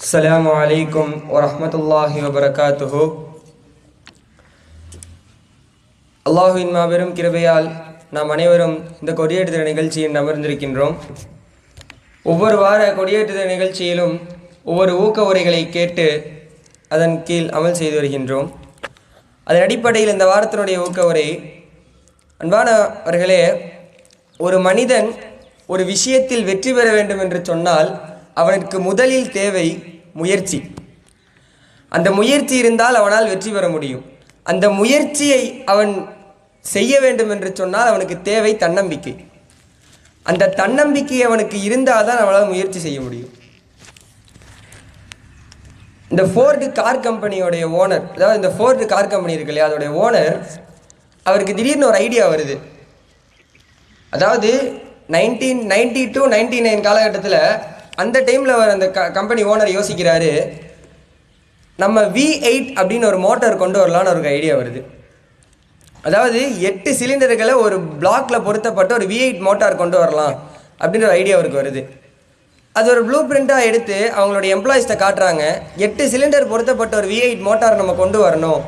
அஸ்ஸலாமு அலைக்கும் வரஹ்மத்துல்லாஹி வபரகாத்துஹு. அல்லாஹுவின் மாபெரும் கிருபையால் நாம் அனைவரும் இந்த கொடியேற்றுதல் நிகழ்ச்சியில் அமர்ந்திருக்கின்றோம். ஒவ்வொரு வார கொடியேற்றுதல் நிகழ்ச்சியிலும் ஒவ்வொரு ஊக்க உரைகளை கேட்டு அதன் கீழ் அமல் செய்து வருகின்றோம். அதன் அடிப்படையில் இந்த வாரத்தினுடைய ஊக்க உரை, அன்பானவர்களே, ஒரு மனிதன் ஒரு விஷயத்தில் வெற்றி பெற வேண்டும் என்று சொன்னால் அவனுக்கு முதலில் தேவை முயற்சி. அந்த முயற்சி இருந்தால் அவனால் வெற்றி பெற முடியும். அந்த முயற்சியை அவன் செய்ய வேண்டும் என்று சொன்னால் அவனுக்கு தேவை தன்னம்பிக்கை. அந்த தன்னம்பிக்கை அவனுக்கு இருந்தால் தான் அவனால் முயற்சி செய்ய முடியும். இந்த ஃபோர்டு கார் கம்பெனியோடைய ஓனர், அதாவது இந்த ஃபோர்டு கார் கம்பெனி இருக்கு இல்லையா, அதோடைய ஓனர், அவருக்கு திடீர்னு ஒரு ஐடியா வருது. அதாவது 1992-99 காலகட்டத்தில் அந்த டைமில் அவர் அந்த கம்பெனி ஓனர் யோசிக்கிறாரு, நம்ம V8 அப்படின்னு ஒரு மோட்டார் கொண்டு வரலான்னு அவருக்கு ஐடியா வருது. அதாவது 8 சிலிண்டர்களை ஒரு பிளாக்ல பொருத்தப்பட்ட ஒரு V8 மோட்டார் கொண்டு வரலாம் அப்படின்ற ஒரு ஐடியா அவருக்கு வருது. அது ஒரு ப்ளூ பிரிண்ட்டாக எடுத்து அவங்களுடைய எம்ப்ளாயிஸ்ட்டை காட்டுறாங்க. 8 சிலிண்டர் பொருத்தப்பட்ட ஒரு V8 மோட்டார் நம்ம கொண்டு வரணும்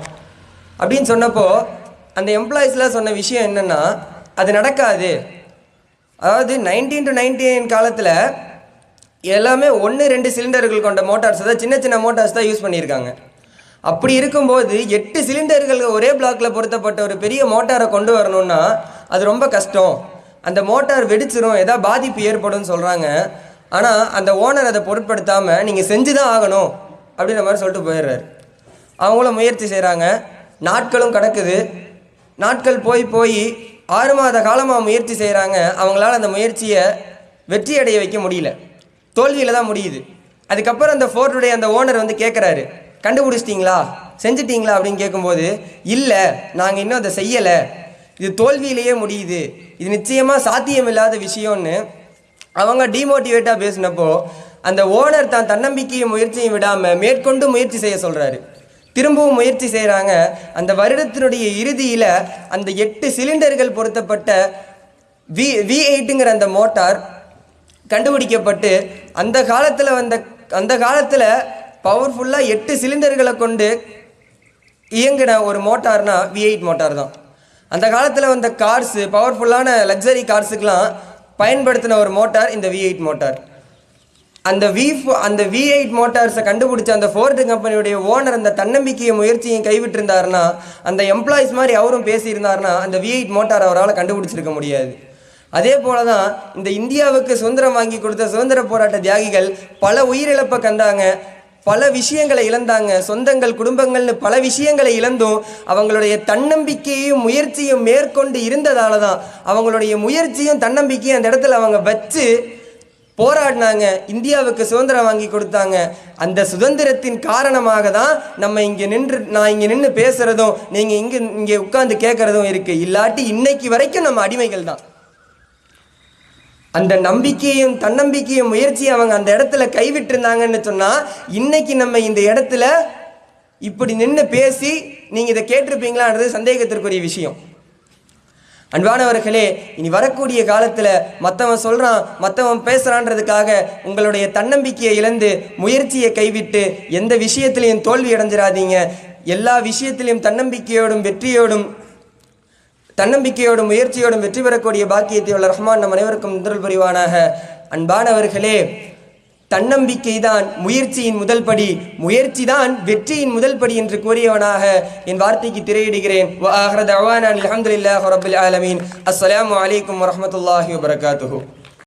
அப்படின்னு சொன்னப்போ அந்த எம்ப்ளாயிஸ்லாம் சொன்ன விஷயம் என்னென்னா, அது நடக்காது. அதாவது 1999 காலத்தில் எல்லாமே 1-2 சிலிண்டர்கள் கொண்ட மோட்டார்ஸ், அதாவது சின்ன சின்ன மோட்டார்ஸ் தான் யூஸ் பண்ணியிருக்காங்க. அப்படி இருக்கும்போது 8 சிலிண்டர்கள் ஒரே பிளாக்ல பொருத்தப்பட்ட ஒரு பெரிய மோட்டாரை கொண்டு வரணும்னா அது ரொம்ப கஷ்டம். அந்த மோட்டார் வெடிச்சிரும், ஏதாவது பாதிப்பு ஏற்படும் சொல்கிறாங்க. ஆனால் அந்த ஓனர் அதை பொருட்படுத்தாமல் நீங்கள் செஞ்சு தான் ஆகணும் அப்படின்ற மாதிரி சொல்லிட்டு போயிடுறாரு. அவங்களும் முயற்சி செய்கிறாங்க. நாட்களும் கிடக்குது. நாட்கள் போய் 6 மாத காலமாக முயற்சி செய்கிறாங்க. அவங்களால அந்த முயற்சியை வெற்றி அடைய வைக்க முடியல, தோல்வியில் தான் முடியுது. அதுக்கப்புறம் அந்த ஃபோர்டுடைய அந்த ஓனர் வந்து கேட்குறாரு, கண்டுபிடிச்சிட்டிங்களா, செஞ்சிட்டிங்களா அப்படின்னு கேட்கும்போது, இல்லை, நாங்கள் இன்னும் அதை செய்யலை, இது தோல்வியிலேயே முடியுது, இது நிச்சயமாக சாத்தியமில்லாத விஷயம்னு அவங்க டிமோட்டிவேட்டாக பேசினப்போ அந்த ஓனர் தான் தன்னம்பிக்கையும் முயற்சியும் விடாமல் மேற்கொண்டு முயற்சி செய்ய சொல்கிறாரு. திரும்பவும் முயற்சி செய்கிறாங்க. அந்த வருடத்தினுடைய இறுதியில் அந்த 8 சிலிண்டர்கள் பொருத்தப்பட்ட V8ங்கிற அந்த மோட்டார் கண்டுபிடிக்கப்பட்டு அந்த காலத்தில் பவர்ஃபுல்லாக 8 சிலிண்டர்களை கொண்டு இயங்கின ஒரு மோட்டார்னா V8 மோட்டார் தான். அந்த காலத்தில் வந்த கார்ஸு, பவர்ஃபுல்லான லக்ஸரி கார்ஸுக்கெலாம் பயன்படுத்தின ஒரு மோட்டார் இந்த V8 மோட்டார். அந்த V8 மோட்டார்ஸை கண்டுபிடிச்ச அந்த ஃபோர்டு கம்பெனியுடைய ஓனர் அந்த தன்னம்பிக்கையும் முயற்சியும் கைவிட்டிருந்தாருன்னா, அந்த எம்ப்ளாயிஸ் மாதிரி அவரும் பேசியிருந்தாருன்னா அந்த V8 மோட்டார் அவரால் கண்டுபிடிச்சிருக்க முடியாது. அதே போல தான் இந்த இந்தியாவுக்கு சுதந்திரம் வாங்கி கொடுத்த சுதந்திர போராட்ட தியாகிகள் பல உயிரிழப்பை கண்டாங்க, பல விஷயங்களை இழந்தாங்க, சொந்தங்கள், குடும்பங்கள்னு பல விஷயங்களை இழந்தும் அவங்களுடைய தன்னம்பிக்கையும் முயற்சியும் மேற்கொண்டு இருந்ததால தான் அவங்களுடைய முயற்சியும் தன்னம்பிக்கையும் அந்த இடத்துல அவங்க வச்சு போராடினாங்க, இந்தியாவுக்கு சுதந்திரம் வாங்கி கொடுத்தாங்க. அந்த சுதந்திரத்தின் காரணமாக தான் நான் இங்கே நின்று பேசுகிறதும் நீங்கள் இங்கே உட்கார்ந்து கேட்குறதும் இருக்குது. இல்லாட்டி இன்னைக்கு வரைக்கும் நம்ம அடிமைகள் தான். அந்த நம்பிக்கையும் தன்னம்பிக்கையும் முயற்சியும் அவங்க அந்த இடத்துல கைவிட்டிருந்தாங்கன்னு சொன்னால் இன்னைக்கு நம்ம இந்த இடத்துல இப்படி நின்று பேசி நீங்கள் இதை கேட்டிருப்பீங்களான்றது சந்தேகத்திற்குரிய விஷயம். அன்பானவர்களே, இனி வரக்கூடிய காலத்தில் மற்றவன் சொல்கிறான், மற்றவன் பேசுகிறான்றதுக்காக உங்களுடைய தன்னம்பிக்கையை இழந்து முயற்சியை கைவிட்டு எந்த விஷயத்திலையும் தோல்வி அடைஞ்சிடாதீங்க. எல்லா விஷயத்திலையும் தன்னம்பிக்கையோடும் முயற்சியோடும் வெற்றி பெறக்கூடிய பாக்கியத்தை உள்ள ரஹ்மான் நம் அனைவருக்கும் முதல் புரிவானாக. அன்பானவர்களே, தன்னம்பிக்கை தான் முயற்சியின் முதல் படி, முயற்சி தான் வெற்றியின் முதல் படி என்று கூறியவனாக என் வார்த்தைக்கு திரையிடுகிறேன். வ ஆஹிரு தஅவானா அல்ஹம்துலில்லாஹி ரப்பில் ஆலமீன். அஸ்ஸலாமு அலைக்கும் வரஹ்மத்துல்லாஹி வபரகாத்துஹு.